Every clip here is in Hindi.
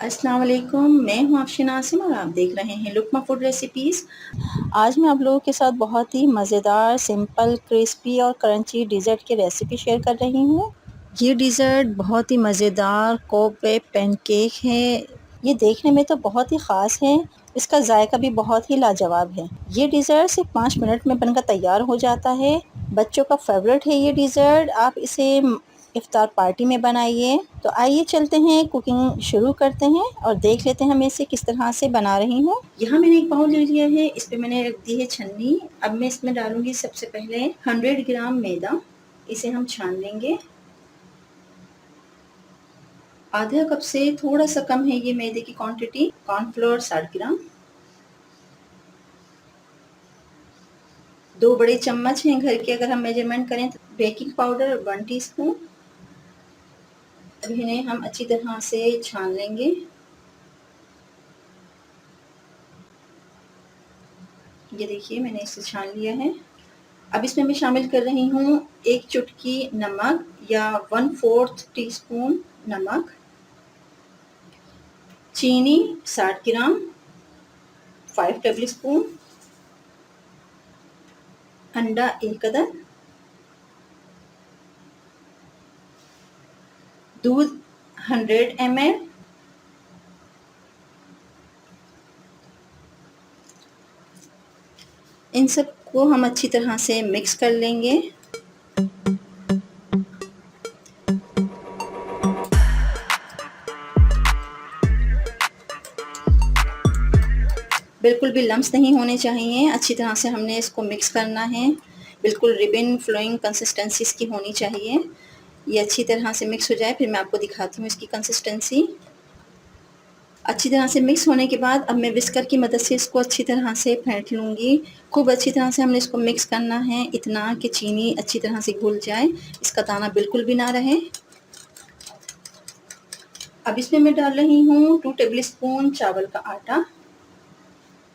अस्सलाम वालेकुम, मैं हूँ अफशीन आसिम और आप देख रहे हैं लुकमा फूड रेसिपीज़। आज मैं आप लोगों के साथ बहुत ही मज़ेदार, सिंपल, क्रिस्पी और क्रंची डिज़र्ट की रेसिपी शेयर कर रही हूँ। ये डिज़र्ट बहुत ही मज़ेदार कोपे पैनकेक है। ये देखने में तो बहुत ही ख़ास है, इसका जायका भी बहुत ही लाजवाब है। ये डिज़र्ट सिर्फ 5 मिनट में बनकर तैयार हो जाता है। बच्चों का फेवरेट है ये डिज़र्ट। आप इसे इफ्तार पार्टी में बनाइए। तो आइए चलते हैं, कुकिंग शुरू करते हैं और देख लेते हैं मैं इसे किस तरह से बना रही हूँ। यहाँ मैंने एक बाउल ले लिया है, इस पे मैंने रख दी है छन्नी। अब मैं इसमें डालूंगी सबसे पहले 100 ग्राम मैदा। इसे हम छान लेंगे। आधा कप से थोड़ा सा कम है ये मैदे की क्वांटिटी। कॉर्नफ्लोर 60 ग्राम। 2 बड़े चम्मच हैं घर के, अगर हम मेजरमेंट करें तो। Baking powder 1 teaspoon. अब इन्हें हम अच्छी तरह से छान लेंगे। ये देखिए मैंने इसे छान लिया है। अब इसमें मैं शामिल कर रही हूँ 1 चुटकी नमक या 1/4 टीस्पून नमक। चीनी 60 ग्राम, 5 टेबल स्पून। अंडा 1 अदद। दूध 100 ml। इन सब को हम अच्छी तरह से मिक्स कर लेंगे। बिल्कुल भी लम्स नहीं होने चाहिए। अच्छी तरह से हमने इसको मिक्स करना है। बिल्कुल रिबन फ्लोइंग कंसिस्टेंसी इसकी होनी चाहिए। ये अच्छी तरह से मिक्स हो जाए, फिर मैं आपको दिखाती हूँ इसकी कंसिस्टेंसी। अच्छी तरह से मिक्स होने के बाद अब मैं विस्कर की मदद से इसको अच्छी तरह से फेंट लूँगी। खूब अच्छी तरह से हमने इसको मिक्स करना है, इतना कि चीनी अच्छी तरह से घुल जाए, इसका दाना बिल्कुल भी ना रहे। अब इसमें मैं डाल रही हूँ 2 टेबल स्पून चावल का आटा।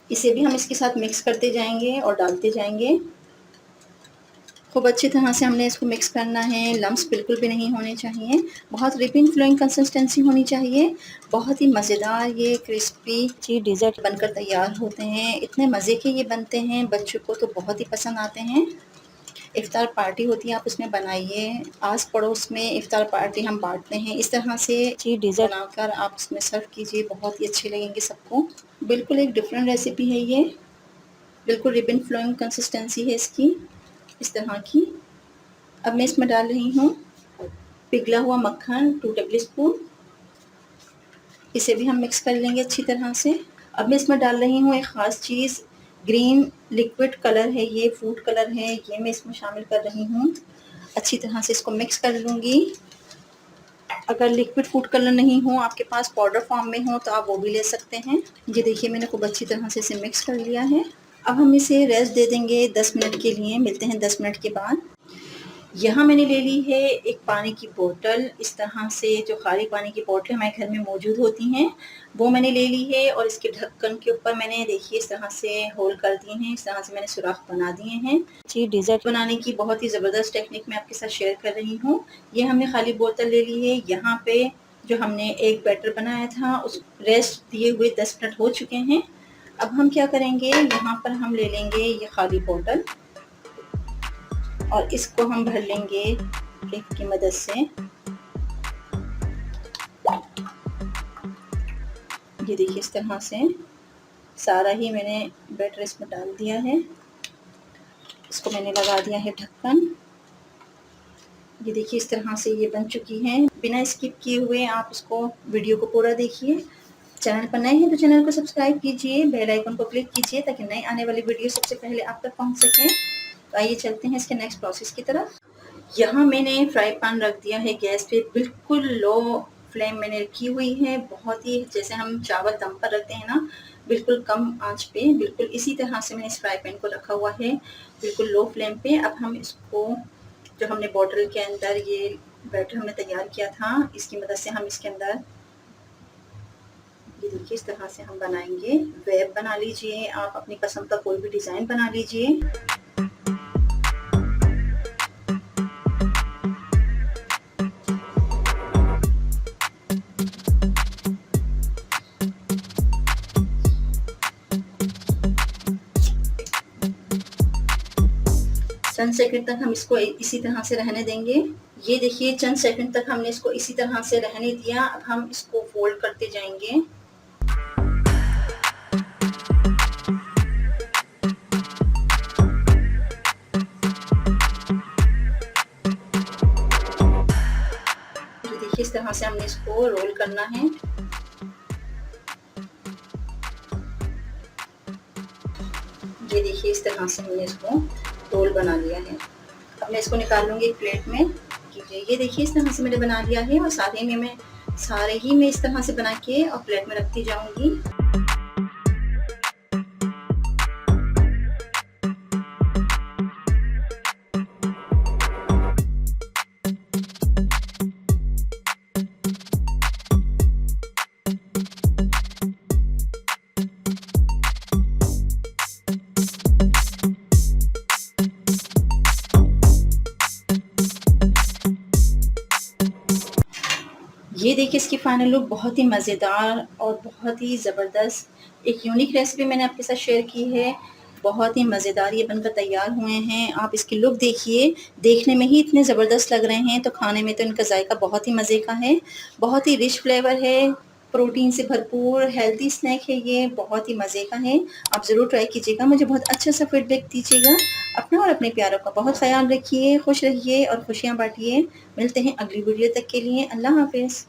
इसे भी हम इसके साथ मिक्स करते जाएंगे और डालते जाएंगे। खूब अच्छी तरह से हमने इसको मिक्स करना है। लम्स बिल्कुल भी नहीं होने चाहिए। बहुत रिबन फ्लोइंग कंसिस्टेंसी होनी चाहिए। बहुत ही मज़ेदार ये क्रिस्पी ची डिज़र्ट बनकर तैयार होते हैं। इतने मज़े के ये बनते हैं, बच्चों को तो बहुत ही पसंद आते हैं। इफ्तार पार्टी होती है, आप उसमें बनाइए। आस पड़ोस में इफ्तार पार्टी हम बांटते हैं। इस तरह से ची डिज़र्ट बनाकर आप उसमें सर्व कीजिए, बहुत ही अच्छे लगेंगे सबको। बिल्कुल एक डिफरेंट रेसिपी है ये। बिल्कुल रिबन फ्लोइंग कंसिस्टेंसी है इसकी, इस तरह की। अब मैं इसमें डाल रही हूँ पिघला हुआ मक्खन 2 टेबल स्पून। इसे भी हम मिक्स कर लेंगे अच्छी तरह से। अब मैं इसमें डाल रही हूँ एक ख़ास चीज़, ग्रीन लिक्विड कलर है ये, फूड कलर है ये, मैं इसमें शामिल कर रही हूँ। अच्छी तरह से इसको मिक्स कर लूँगी। अगर लिक्विड फूड कलर नहीं हो आपके पास, पाउडर फॉर्म में हो, तो आप वो भी ले सकते हैं। ये देखिए मैंने खूब अच्छी तरह से इसे मिक्स कर लिया है। अब हम इसे रेस्ट दे देंगे 10 मिनट के लिए। मिलते हैं 10 मिनट के बाद। यहाँ मैंने ले ली है एक पानी की बोतल। इस तरह से जो खाली पानी की बोतल हमारे घर में मौजूद होती हैं, वो मैंने ले ली है। और इसके ढक्कन के ऊपर मैंने देखिए इस तरह से होल कर दिए हैं। इस तरह से मैंने सुराख बना दिए हैं। जी, डिज़र्ट बनाने की बहुत ही ज़बरदस्त टेक्निक मैं आपके साथ शेयर कर रही हूँ। ये हमने खाली बोतल ले ली है। यहाँ पे जो हमने एक बैटर बनाया था, उस रेस्ट दिए हुए 10 मिनट हो चुके हैं। अब हम क्या करेंगे, यहाँ पर हम ले लेंगे ये खाली बोतल और इसको हम भर लेंगे क्लिप की मदद से। ये देखिए इस तरह से सारा ही मैंने बैटर इसमें डाल दिया है। इसको मैंने लगा दिया है ढक्कन। ये देखिए इस तरह से ये बन चुकी है। बिना स्किप किए हुए आप इसको वीडियो को पूरा देखिए। चैनल पर नए हैं तो चैनल को सब्सक्राइब कीजिए, बेल आइकन को क्लिक कीजिए ताकि नई आने वाली वीडियो सबसे पहले आप तक पहुंच सकें। तो आइए चलते हैं इसके नेक्स्ट प्रोसेस की तरफ। यहाँ मैंने फ्राई पैन रख दिया है गैस पे। बिल्कुल लो फ्लेम मैंने रखी हुई है। बहुत ही जैसे हम चावल दम पर रखते हैं ना, बिल्कुल कम आंच पे, बिल्कुल इसी तरह से मैंने इस फ्राई पैन को रखा हुआ है, बिल्कुल लो फ्लेम पे। अब हम इसको, जो हमने बॉटल के अंदर ये बैटर हमने तैयार किया था, इसकी मदद से हम इसके अंदर, ये देखिए इस तरह से हम बनाएंगे। वेब बना लीजिए, आप अपनी पसंद का कोई भी डिज़ाइन बना लीजिए। चंद सेकंड तक हम इसको इसी तरह से रहने देंगे। ये देखिए चंद सेकंड तक हमने इसको इसी तरह से रहने दिया। अब हम इसको फोल्ड करते जाएंगे। ये देखिए इस तरह से हमने इसको रोल करना है। ये देखिए इस तरह से हमने इसको रोल बना लिया है। अब मैं इसको निकाल लूँगी एक प्लेट में। ये देखिए इस तरह से मैंने बना लिया है और सारे ही मैं इस तरह से बना के और प्लेट में रखती जाऊंगी। ये देखिए इसकी फाइनल लुक बहुत ही मज़ेदार और बहुत ही ज़बरदस्त एक यूनिक रेसिपी मैंने आपके साथ शेयर की है। बहुत ही मज़ेदार ये बनकर तैयार हुए हैं। आप इसकी लुक देखिए, देखने में ही इतने ज़बरदस्त लग रहे हैं तो खाने में तो इनका जायका बहुत ही मज़े का है। बहुत ही रिच फ्लेवर है, प्रोटीन से भरपूर हेल्दी स्नैक है ये, बहुत ही मज़े का है। आप ज़रूर ट्राई कीजिएगा, मुझे बहुत अच्छा सा फीडबैक दीजिएगा। अपना और अपने प्यारों का बहुत ख़याल रखिए, खुश रहिए और खुशियाँ बाँटिए। मिलते हैं अगली वीडियो तक के लिए। अल्लाह हाफ़िज़।